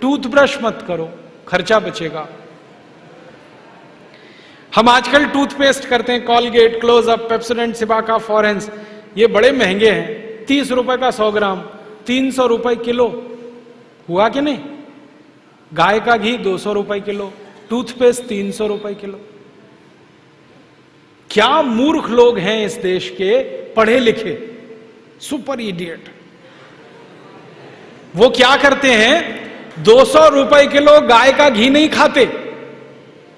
Toothbrush मत करो, खर्चा बचेगा। हम आजकल टूथपेस्ट करते हैं, कॉलगेट, क्लोजअप, पेप्सोडेंट, सिबाका, फॉरेंस, ये बड़े महंगे हैं। 30 रुपए का 100 ग्राम, 300 रुपए किलो, हुआ कि नहीं? गाय का घी 200 रुपए किलो, टूथपेस्ट 300 रुपए किलो। क्या मूर्ख लोग हैं इस देश के, पढ़े लिखे, सुपर इडियट। वो क्या करते हैं, 200 रुपए किलो गाय का घी नहीं खाते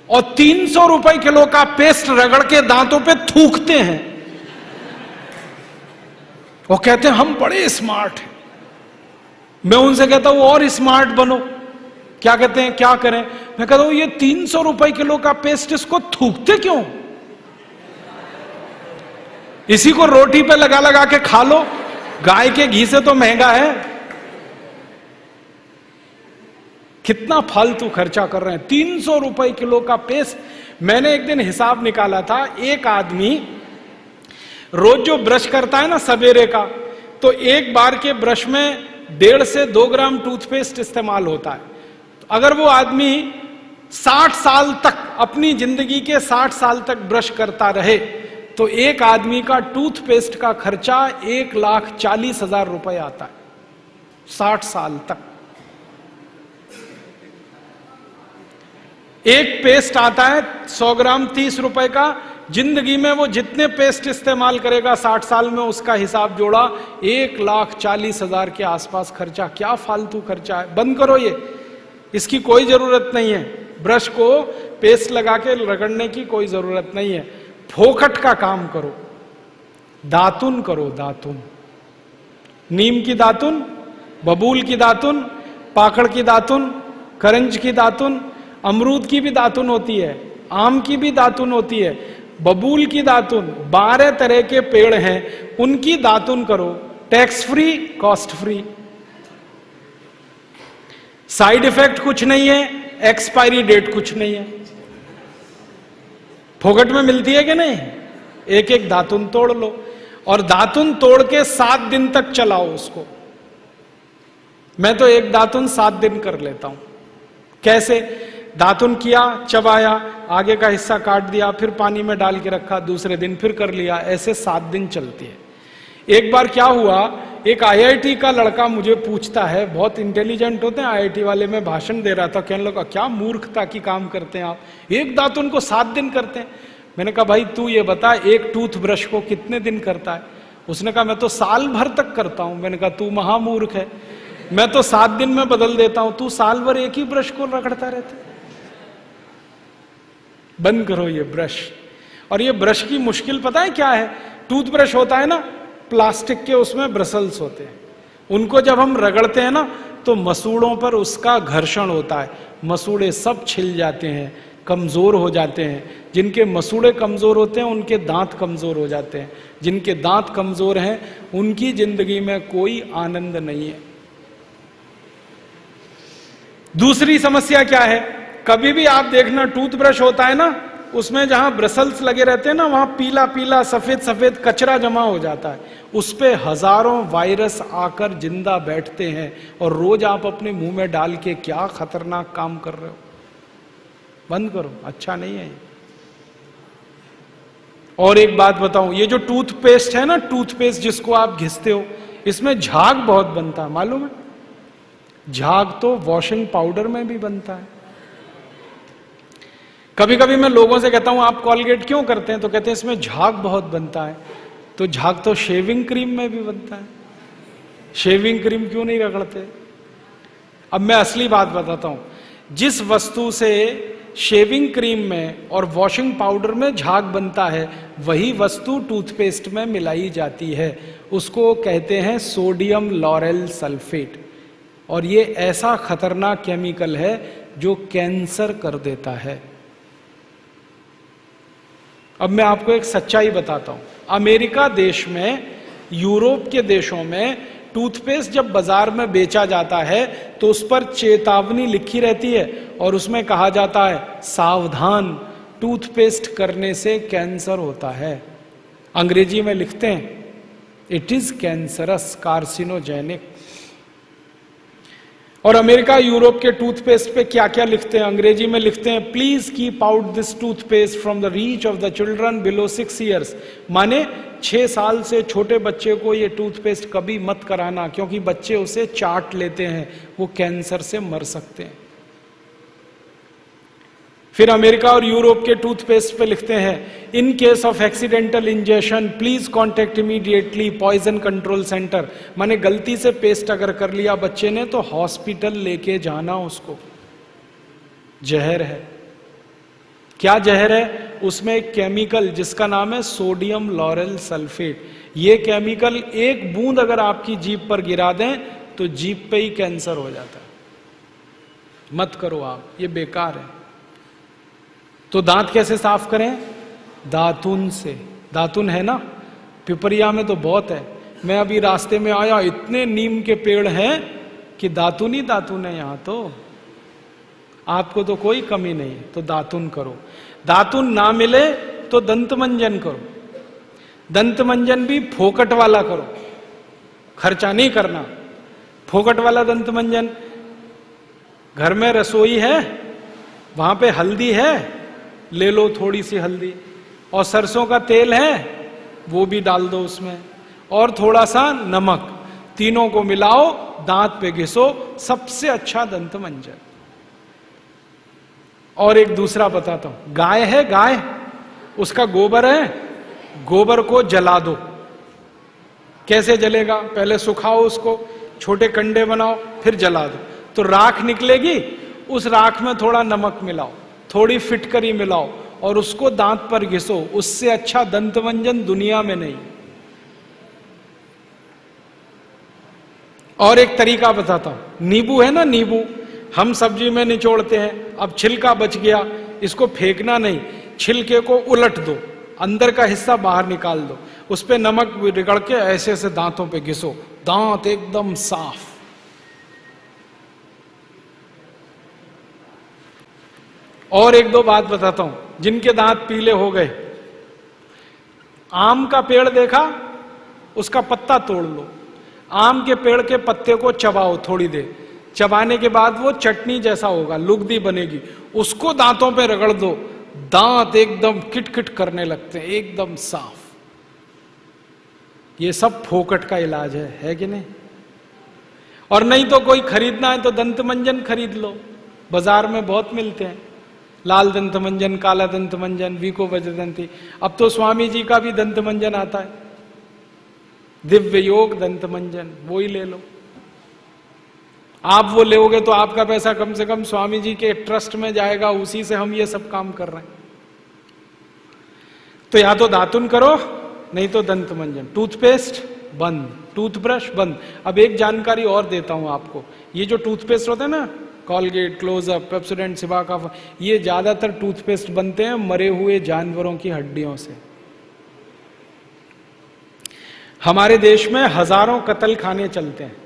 और 300 रुपए किलो का पेस्ट रगड़ के दांतों पे थूकते हैं। वो कहते हैं हम बड़े स्मार्ट हैं। मैं उनसे कहता हूं और स्मार्ट बनो। क्या कहते हैं, क्या करें? मैं कहता हूं ये 300 रुपए किलो का पेस्ट, इसको थूकते क्यों? इसी को रोटी पे लगा लगा के खा लो, गाय के घी से तो महंगा है। कितना फालतू खर्चा कर रहे हैं। 300 रुपए किलो का पेस्ट। मैंने एक दिन हिसाब निकाला था, एक आदमी रोज जो ब्रश करता है ना सवेरे का, तो एक बार के ब्रश में 1.5 से 2 ग्राम टूथपेस्ट इस्तेमाल होता है। तो अगर वो आदमी 60 साल तक, अपनी जिंदगी के 60 साल तक ब्रश करता रहे, तो एक आदमी का टूथपेस्ट का खर्चा 1,40,000 रुपए आता है 60 साल तक। एक पेस्ट आता है 100 ग्राम 30 रुपए का। जिंदगी में वो जितने पेस्ट इस्तेमाल करेगा 60 साल में, उसका हिसाब जोड़ा 1,40,000 के आसपास खर्चा। क्या फालतू खर्चा है, बंद करो ये, इसकी कोई जरूरत नहीं है। ब्रश को पेस्ट लगा के रगड़ने की कोई जरूरत नहीं है। फोकट का काम करो, दातुन करो, दातुन। नीम की दातुन, बबूल की दातुन, पाकड़ की दातुन, करंज की दातुन, अमरूद की भी दातुन होती है, आम की भी दातुन होती है, बबूल की दातुन, 12 तरह के पेड़ हैं, उनकी दातुन करो। Tax free, cost free, side effect कुछ नहीं है, एक्सपायरी डेट कुछ नहीं है। फोकट में मिलती है कि नहीं? एक एक दातुन तोड़ लो और दातुन तोड़ के 7 दिन तक चलाओ उसको। मैं तो एक दातुन 7 दिन कर लेता हूं। कैसे? दातुन किया, चबाया, आगे का हिस्सा काट दिया, फिर पानी में डाल के रखा, दूसरे दिन फिर कर लिया, ऐसे 7 दिन चलती है। एक बार क्या हुआ, एक आईआईटी का लड़का मुझे पूछता है, बहुत इंटेलिजेंट होते हैं आईआईटी वाले, मैं भाषण दे रहा था, कहने लगा क्या मूर्खता की काम करते हैं आप, एक दातुन को 7 दिन करते हैं। मैंने कहा भाई तू ये बता, एक टूथब्रश को कितने दिन करता है? उसने कहा मैं तो साल भर तक करता हूं। मैंने कहा तू महामूर्ख है, मैं तो 7 दिन में बदल देता हूं, तू साल भर एक ही ब्रश को रगड़ता रहता है। बंद करो ये ब्रश। और ये ब्रश की मुश्किल पता है क्या है? टूथब्रश होता है ना प्लास्टिक के, उसमें ब्रसल्स होते हैं, उनको जब हम रगड़ते हैं ना तो मसूड़ों पर उसका घर्षण होता है, मसूड़े सब छिल जाते हैं, कमजोर हो जाते हैं। जिनके मसूड़े कमजोर होते हैं उनके दांत कमजोर हो जाते हैं, जिनके दांत कमजोर हैं उनकी जिंदगी में कोई आनंद नहीं है। दूसरी समस्या क्या है? कभी भी आप देखना टूथब्रश होता है ना, उसमें जहां ब्रसल्स लगे रहते हैं ना, वहां पीला पीला सफेद सफेद कचरा जमा हो जाता है, उस पे हजारों वायरस आकर जिंदा बैठते हैं और रोज आप अपने मुंह में डाल के क्या खतरनाक काम कर रहे हो। बंद करो, अच्छा नहीं है। और एक बात बताऊं, ये जो टूथपेस्ट है ना, टूथपेस्ट जिसको आप घिसते हो, इसमें झाग बहुत बनता है, मालूम है? झाग तो वॉशिंग पाउडर में भी बनता है। कभी कभी मैं लोगों से कहता हूं आप कॉलगेट क्यों करते हैं, तो कहते हैं इसमें झाग बहुत बनता है। तो झाग तो शेविंग क्रीम में भी बनता है, शेविंग क्रीम क्यों नहीं रगड़ते? अब मैं असली बात बताता हूं, जिस वस्तु से शेविंग क्रीम में और वॉशिंग पाउडर में झाग बनता है, वही वस्तु टूथपेस्ट में मिलाई जाती है, उसको कहते हैं सोडियम लॉरेल सल्फेट। और ये ऐसा खतरनाक केमिकल है जो कैंसर कर देता है। अब मैं आपको एक सच्चाई बताता हूं, अमेरिका देश में, यूरोप के देशों में टूथपेस्ट जब बाजार में बेचा जाता है तो उस पर चेतावनी लिखी रहती है और उसमें कहा जाता है सावधान, टूथपेस्ट करने से कैंसर होता है। अंग्रेजी में लिखते हैं इट इज कैंसरस, कार्सिनोजेनिक। और अमेरिका यूरोप के टूथपेस्ट पे क्या क्या लिखते हैं, अंग्रेजी में लिखते हैं, please keep out this toothpaste from the reach of the children below 6 years. माने 6 साल से छोटे बच्चे को ये टूथपेस्ट कभी मत कराना, क्योंकि बच्चे उसे चाट लेते हैं, वो कैंसर से मर सकते हैं। फिर अमेरिका और यूरोप के टूथपेस्ट पे लिखते हैं, in case of accidental injection please contact immediately poison control centre. माने गलती से पेस्ट अगर कर लिया बच्चे ने तो हॉस्पिटल लेके जाना उसको। जहर है। क्या जहर है? उसमें एक केमिकल जिसका नाम है सोडियम लॉरेल सल्फेट। ये केमिकल एक बूंद अगर आपकी जीभ पर गिरा दें तो जीभ पे ही कैंसर हो जाता है। मत करो आप, ये बेकार है। तो दांत कैसे साफ करें? दातुन से। दातुन है ना, पिपरिया में तो बहुत है। मैं अभी रास्ते में आया, इतने नीम के पेड़ हैं कि दातुन ही दातुन है यहां तो। आपको तो कोई कमी नहीं है, तो दातुन करो। दातुन ना मिले तो दंत मंजन करो। दंत मंजन भी फोकट वाला करो, खर्चा नहीं करना। फोकट वाला दंत मंजन, घर में रसोई है, वहां पे हल्दी है, ले लो थोड़ी सी हल्दी, और सरसों का तेल है वो भी डाल दो उसमें, और थोड़ा सा नमक, तीनों को मिलाओ, दांत पे घिसो, सबसे अच्छा दंत मंजन। और एक दूसरा बताता हूं, गाय है, गाय, उसका गोबर है, गोबर को जला दो। कैसे जलेगा? पहले सुखाओ उसको, छोटे कंडे बनाओ, फिर जला दो, तो राख निकलेगी। उस राख में थोड़ा नमक मिलाओ, थोड़ी फिटकरी मिलाओ, और उसको दांत पर घिसो। उससे अच्छा दंतमंजन दुनिया में नहीं। और एक तरीका बताता हूं, नींबू है ना, नींबू हम सब्जी में निचोड़ते हैं। अब छिलका बच गया, इसको फेंकना नहीं, छिलके को उलट दो, अंदर का हिस्सा बाहर निकाल दो, उस पे नमक रगड़ के ऐसे ऐसे दांतों पे घिसो, दांत एकदम साफ। और एक दो बात बताता हूं, जिनके दांत पीले हो गए, आम का पेड़ देखा, उसका पत्ता तोड़ लो, आम के पेड़ के पत्ते को चबाओ थोड़ी देर, चबाने के बाद वो चटनी जैसा होगा, लुगदी बनेगी, उसको दांतों पे रगड़ दो, दांत एकदम किटकिट करने लगते हैं, एकदम साफ। ये सब फोकट का इलाज है कि नहीं? और नहीं तो कोई खरीदना है तो दंत मंजन खरीद लो, बाजार में बहुत मिलते हैं, लाल दंत मंजन, काला दंत मंजन, वीको वज्रदंती। अब तो स्वामी जी का भी दंत मंजन आता है, दिव्य योग दंत मंजन, वो ही ले लो। आप वो लोगे तो आपका पैसा कम से कम स्वामी जी के ट्रस्ट में जाएगा, उसी से हम ये सब काम कर रहे हैं। तो या तो दातुन करो, नहीं तो दंत मंजन। टूथपेस्ट बंद, टूथब्रश बंद। अब एक जानकारी और देता हूं आपको, ये जो टूथपेस्ट होता है ना, कॉलगेट, क्लोजअप, पेप्सोडेंट, सिबाका, ये ज्यादातर टूथपेस्ट बनते हैं मरे हुए जानवरों की हड्डियों से। हमारे देश में हजारों कत्ल खाने चलते हैं,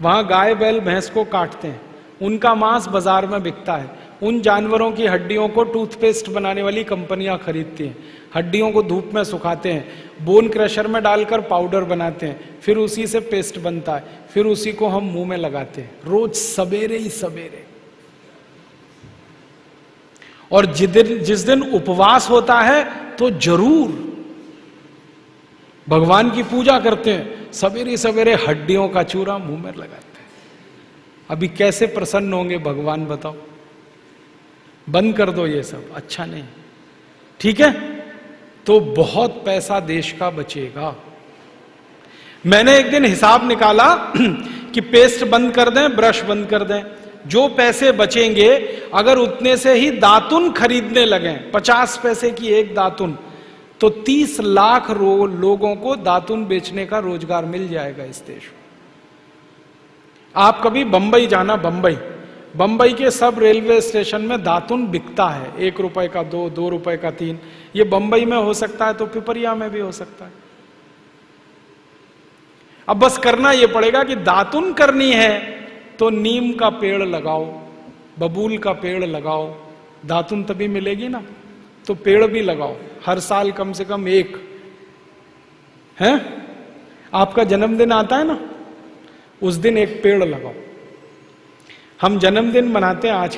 वहां गाय बैल भैंस को काटते हैं, उनका मांस बाजार में बिकता है। उन जानवरों की हड्डियों को टूथपेस्ट बनाने वाली कंपनियां खरीदती हैं, हड्डियों को धूप में सुखाते हैं, बोन क्रशर में डालकर पाउडर बनाते हैं, फिर उसी से पेस्ट बनता है, फिर उसी को हम मुंह में लगाते हैं रोज सवेरे ही सवेरे। और जिस दिन उपवास होता है तो जरूर भगवान की पूजा करते हैं, सवेरे सवेरे हड्डियों का चूरा मुंह में लगाते हैं। अभी कैसे प्रसन्न होंगे भगवान बताओ? बंद कर दो ये सब, अच्छा नहीं, ठीक है? तो बहुत पैसा देश का बचेगा। मैंने एक दिन हिसाब निकाला कि पेस्ट बंद कर दें, ब्रश बंद कर दें, जो पैसे बचेंगे अगर उतने से ही दातुन खरीदने लगे, 50 पैसे की एक दातुन, तो 30 लाख लोगों को दातुन बेचने का रोजगार मिल जाएगा इस देश में। आप कभी बंबई जाना, बंबई के सब रेलवे स्टेशन में दातुन बिकता है, 1 रुपए का 2, 2 रुपए का 3। ये बंबई में हो सकता है तो पिपरिया में भी हो सकता है। अब बस करना यह पड़ेगा कि दातुन करनी है तो नीम का पेड़ लगाओ, बबूल का पेड़ लगाओ, दातुन तभी मिलेगी ना। तो पेड़ भी लगाओ, हर साल कम से कम एक। है आपका जन्मदिन आता है ना, उस दिन एक पेड़ लगाओ। हम जन्मदिन मनाते हैं आज